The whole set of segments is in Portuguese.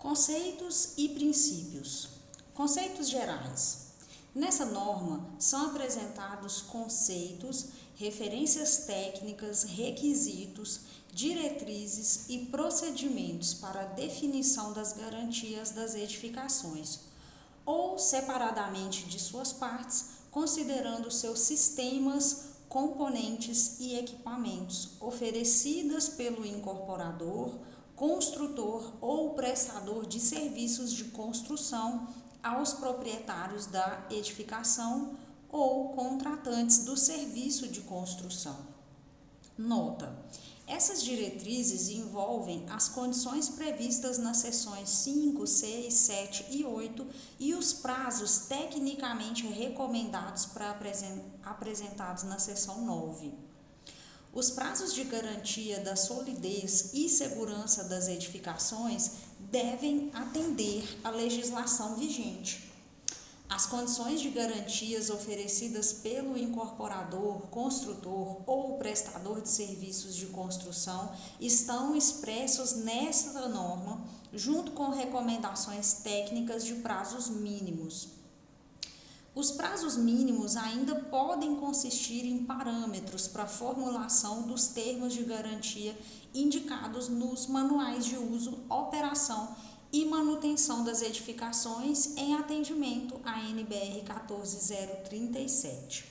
Conceitos e princípios. Conceitos gerais. Nessa norma são apresentados conceitos, referências técnicas, requisitos, diretrizes e procedimentos para a definição das garantias das edificações, ou separadamente de suas partes, considerando seus sistemas, componentes e equipamentos oferecidas pelo incorporador, construtor ou prestador de serviços de construção aos proprietários da edificação ou contratantes do serviço de construção. Nota: essas diretrizes envolvem as condições previstas nas seções 5, 6, 7 e 8 e os prazos tecnicamente recomendados apresentados na seção 9. Os prazos de garantia da solidez e segurança das edificações devem atender à legislação vigente. As condições de garantias oferecidas pelo incorporador, construtor ou prestador de serviços de construção estão expressos nesta norma, junto com recomendações técnicas de prazos mínimos. Os prazos mínimos ainda podem consistir em parâmetros para a formulação dos termos de garantia indicados nos manuais de uso, operação e manutenção das edificações em atendimento à NBR 14037.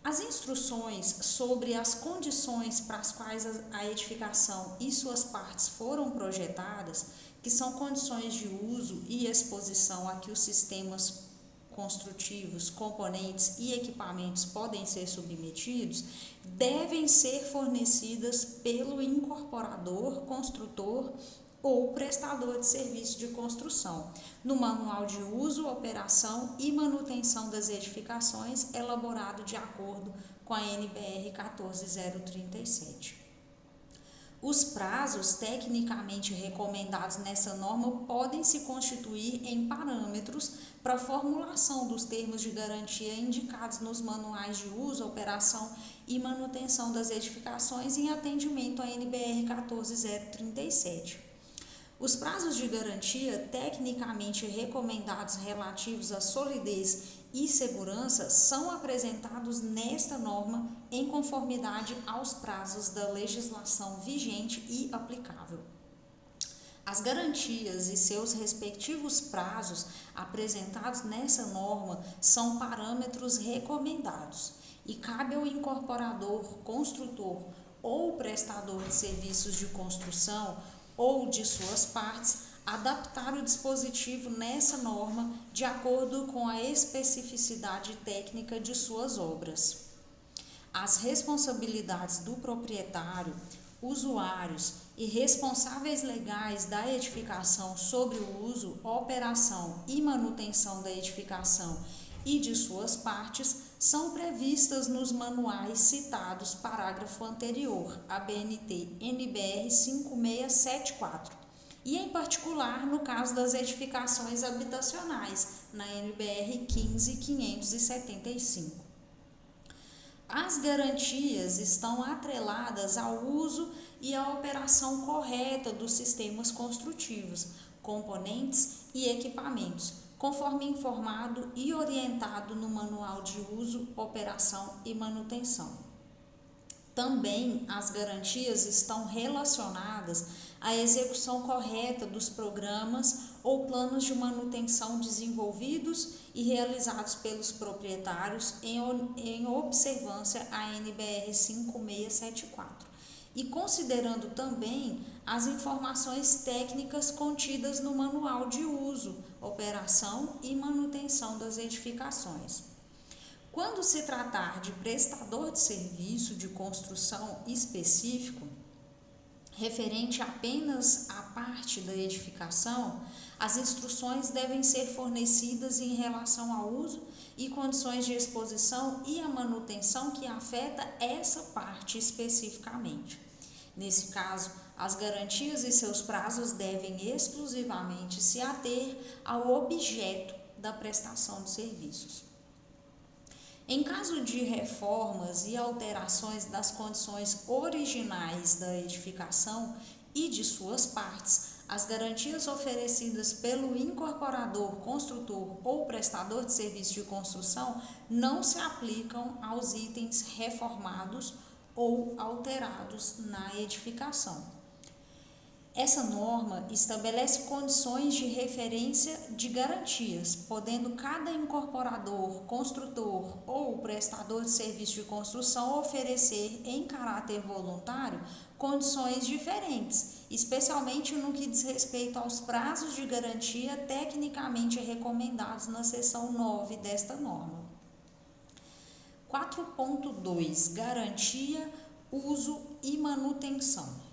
As instruções sobre as condições para as quais a edificação e suas partes foram projetadas, que são condições de uso e exposição a que os sistemas construtivos, componentes e equipamentos podem ser submetidos, devem ser fornecidas pelo incorporador, construtor ou prestador de serviço de construção, no Manual de Uso, Operação e Manutenção das Edificações, elaborado de acordo com a NBR 14037. Os prazos tecnicamente recomendados nessa norma podem se constituir em parâmetros para a formulação dos termos de garantia indicados nos manuais de uso, operação e manutenção das edificações em atendimento à NBR 14037. Os prazos de garantia tecnicamente recomendados relativos à solidez e segurança são apresentados nesta norma em conformidade aos prazos da legislação vigente e aplicável. As garantias e seus respectivos prazos apresentados nessa norma são parâmetros recomendados e cabe ao incorporador, construtor ou prestador de serviços de construção ou de suas partes, adaptar o dispositivo nessa norma de acordo com a especificidade técnica de suas obras. As responsabilidades do proprietário, usuários e responsáveis legais da edificação sobre o uso, operação e manutenção da edificação e de suas partes são previstas nos manuais citados parágrafo anterior, ABNT NBR 5674, e em particular no caso das edificações habitacionais, na NBR 15575. As garantias estão atreladas ao uso e à operação correta dos sistemas construtivos, componentes e equipamentos, conforme informado e orientado no Manual de Uso, Operação e Manutenção. Também as garantias estão relacionadas à execução correta dos programas ou planos de manutenção desenvolvidos e realizados pelos proprietários em observância à NBR 5674. E considerando também as informações técnicas contidas no Manual de Uso, Operação e Manutenção das Edificações. Quando se tratar de prestador de serviço de construção específico, referente apenas à parte da edificação, as instruções devem ser fornecidas em relação ao uso e condições de exposição e a manutenção que afeta essa parte especificamente. Nesse caso, as garantias e seus prazos devem exclusivamente se ater ao objeto da prestação de serviços. Em caso de reformas e alterações das condições originais da edificação e de suas partes, as garantias oferecidas pelo incorporador, construtor ou prestador de serviço de construção não se aplicam aos itens reformados ou alterados na edificação. Essa norma estabelece condições de referência de garantias, podendo cada incorporador, construtor ou prestador de serviço de construção oferecer em caráter voluntário condições diferentes, especialmente no que diz respeito aos prazos de garantia tecnicamente recomendados na seção 9 desta norma. 4.2 Garantia, uso e manutenção.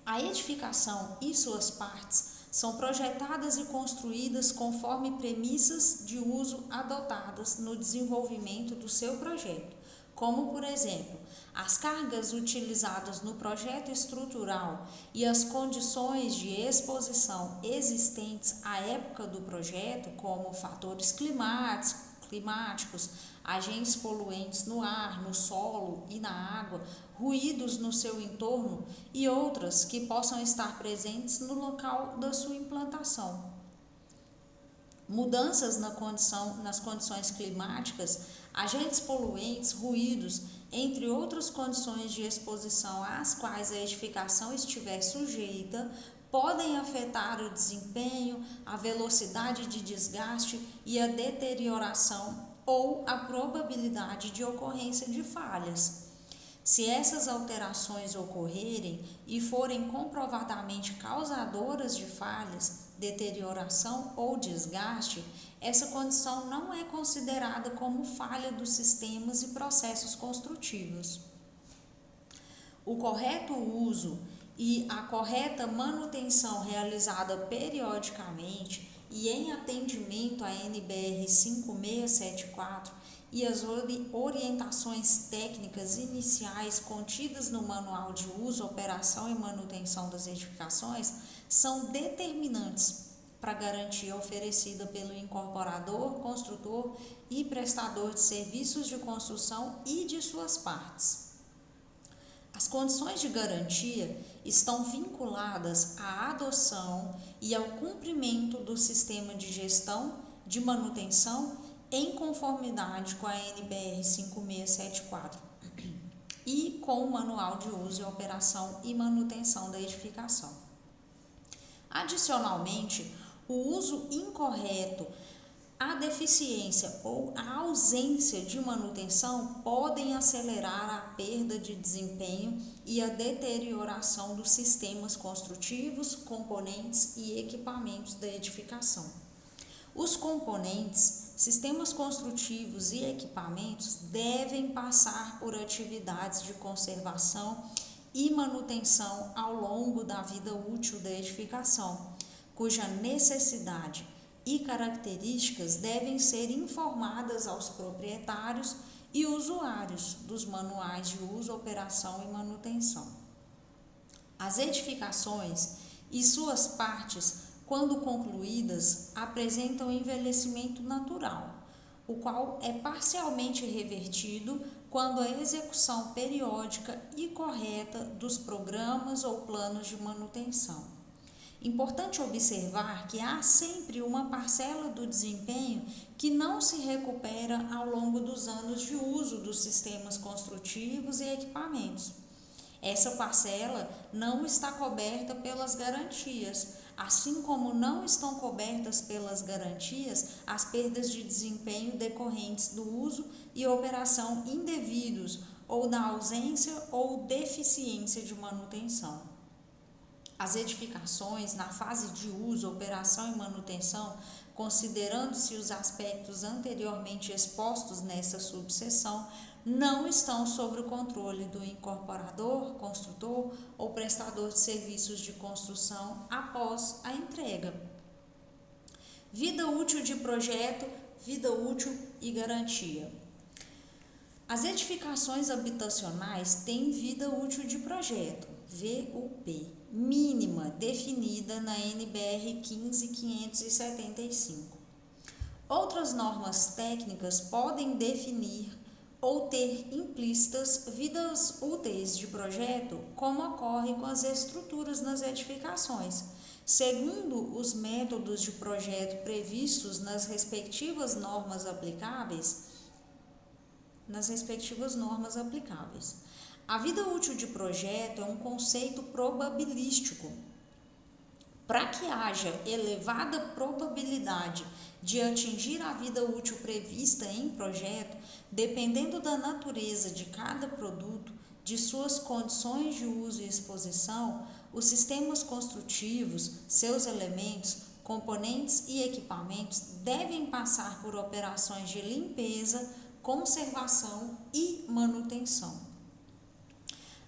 A edificação e suas partes são projetadas e construídas conforme premissas de uso adotadas no desenvolvimento do seu projeto, como, por exemplo, as cargas utilizadas no projeto estrutural e as condições de exposição existentes à época do projeto, como fatores climáticos, agentes poluentes no ar, no solo e na água, ruídos no seu entorno e outras que possam estar presentes no local da sua implantação. Mudanças nas condições climáticas, agentes poluentes, ruídos, entre outras condições de exposição às quais a edificação estiver sujeita, podem afetar o desempenho, a velocidade de desgaste e a deterioração ou a probabilidade de ocorrência de falhas. Se essas alterações ocorrerem e forem comprovadamente causadoras de falhas, deterioração ou desgaste, essa condição não é considerada como falha dos sistemas e processos construtivos. O correto uso e a correta manutenção realizada periodicamente e em atendimento à NBR 5674 e as orientações técnicas iniciais contidas no Manual de Uso, Operação e Manutenção das Edificações são determinantes para a garantia oferecida pelo incorporador, construtor e prestador de serviços de construção e de suas partes. As condições de garantia estão vinculadas à adoção e ao cumprimento do sistema de gestão de manutenção em conformidade com a NBR 5674 e com o Manual de Uso e Operação e Manutenção da Edificação. Adicionalmente, o uso incorreto, a deficiência ou a ausência de manutenção podem acelerar a perda de desempenho e a deterioração dos sistemas construtivos, componentes e equipamentos da edificação. Os componentes, sistemas construtivos e equipamentos devem passar por atividades de conservação e manutenção ao longo da vida útil da edificação, cuja necessidade e características devem ser informadas aos proprietários e usuários dos manuais de uso, operação e manutenção. As edificações e suas partes, quando concluídas, apresentam envelhecimento natural, o qual é parcialmente revertido quando a execução periódica e correta dos programas ou planos de manutenção. Importante observar que há sempre uma parcela do desempenho que não se recupera ao longo dos anos de uso dos sistemas construtivos e equipamentos. Essa parcela não está coberta pelas garantias, assim como não estão cobertas pelas garantias as perdas de desempenho decorrentes do uso e operação indevidos ou da ausência ou deficiência de manutenção. As edificações, na fase de uso, operação e manutenção, considerando-se os aspectos anteriormente expostos nessa subseção, não estão sob o controle do incorporador, construtor ou prestador de serviços de construção após a entrega. Vida útil de projeto, vida útil e garantia. As edificações habitacionais têm vida útil de projeto, VUP, mínima definida na NBR 15575. Outras normas técnicas podem definir ou ter implícitas vidas úteis de projeto, como ocorre com as estruturas nas edificações, segundo os métodos de projeto previstos nas respectivas normas aplicáveis. A vida útil de projeto é um conceito probabilístico. Para que haja elevada probabilidade de atingir a vida útil prevista em projeto, dependendo da natureza de cada produto, de suas condições de uso e exposição, os sistemas construtivos, seus elementos, componentes e equipamentos devem passar por operações de limpeza, conservação e manutenção.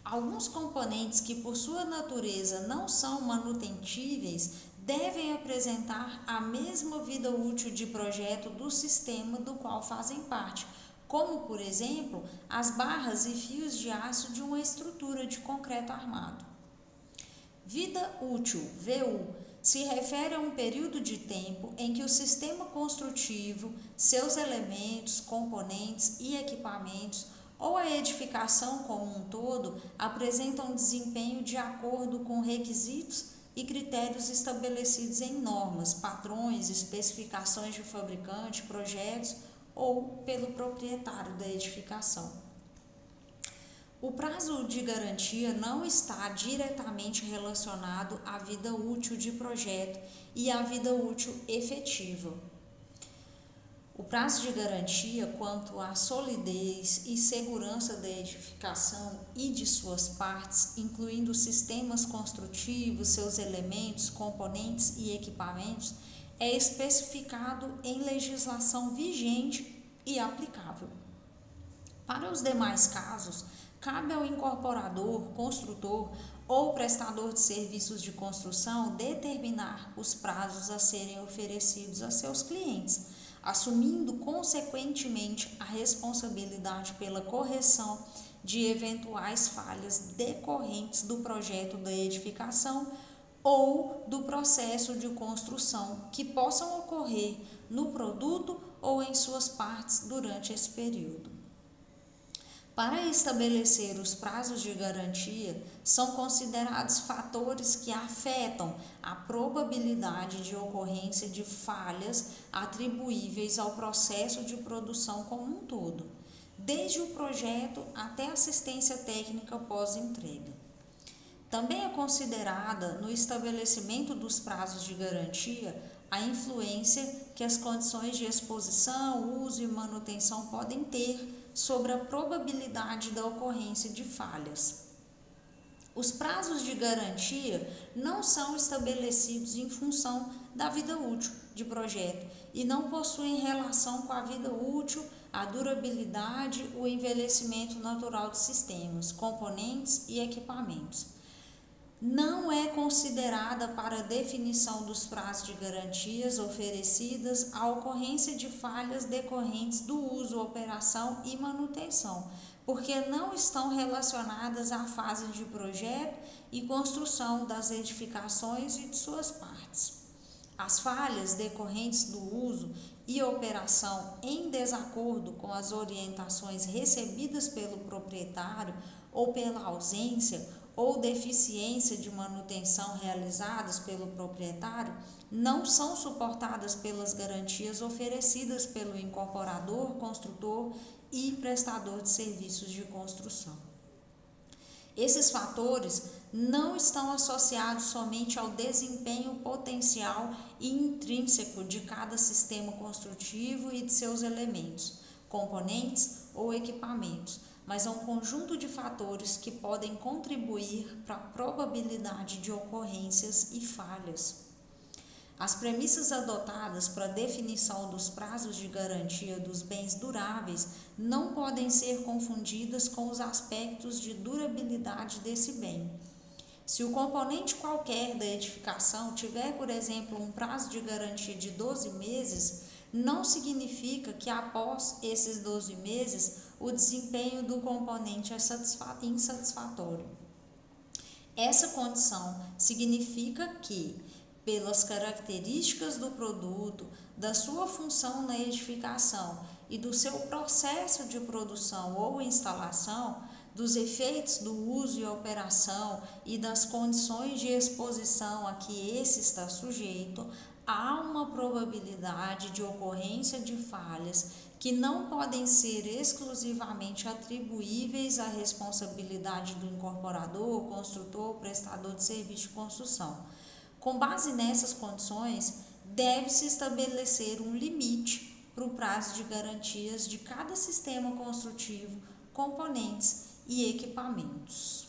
Alguns componentes que, por sua natureza, não são manutentíveis devem apresentar a mesma vida útil de projeto do sistema do qual fazem parte, como, por exemplo, as barras e fios de aço de uma estrutura de concreto armado. Vida útil, VU, se refere a um período de tempo em que o sistema construtivo, seus elementos, componentes e equipamentos ou a edificação como um todo apresentam desempenho de acordo com requisitos e critérios estabelecidos em normas, padrões, especificações de fabricante, projetos ou pelo proprietário da edificação. O prazo de garantia não está diretamente relacionado à vida útil de projeto e à vida útil efetiva. O prazo de garantia quanto à solidez e segurança da edificação e de suas partes, incluindo sistemas construtivos, seus elementos, componentes e equipamentos, é especificado em legislação vigente e aplicável. Para os demais casos, cabe ao incorporador, construtor ou prestador de serviços de construção determinar os prazos a serem oferecidos a seus clientes, assumindo consequentemente a responsabilidade pela correção de eventuais falhas decorrentes do projeto da edificação ou do processo de construção que possam ocorrer no produto ou em suas partes durante esse período. Para estabelecer os prazos de garantia, são considerados fatores que afetam a probabilidade de ocorrência de falhas atribuíveis ao processo de produção como um todo, desde o projeto até a assistência técnica pós-entrega. Também é considerada no estabelecimento dos prazos de garantia a influência que as condições de exposição, uso e manutenção podem ter sobre a probabilidade da ocorrência de falhas. Os prazos de garantia não são estabelecidos em função da vida útil de projeto e não possuem relação com a vida útil, a durabilidade, o envelhecimento natural de sistemas, componentes e equipamentos. Não é considerada para a definição dos prazos de garantias oferecidas a ocorrência de falhas decorrentes do uso, operação e manutenção, porque não estão relacionadas à fase de projeto e construção das edificações e de suas partes. As falhas decorrentes do uso e operação em desacordo com as orientações recebidas pelo proprietário ou pela ausência ou deficiência de manutenção realizadas pelo proprietário não são suportadas pelas garantias oferecidas pelo incorporador, construtor e prestador de serviços de construção. Esses fatores não estão associados somente ao desempenho potencial e intrínseco de cada sistema construtivo e de seus elementos, componentes ou equipamentos, mas a um conjunto de fatores que podem contribuir para a probabilidade de ocorrências e falhas. As premissas adotadas para a definição dos prazos de garantia dos bens duráveis não podem ser confundidas com os aspectos de durabilidade desse bem. Se o componente qualquer da edificação tiver, por exemplo, um prazo de garantia de 12 meses, não significa que após esses 12 meses o desempenho do componente é insatisfatório. Essa condição significa que, pelas características do produto, da sua função na edificação e do seu processo de produção ou instalação, dos efeitos do uso e operação e das condições de exposição a que esse está sujeito, há uma probabilidade de ocorrência de falhas que não podem ser exclusivamente atribuíveis à responsabilidade do incorporador, construtor ou prestador de serviço de construção. Com base nessas condições, deve-se estabelecer um limite para o prazo de garantias de cada sistema construtivo, componentes e equipamentos.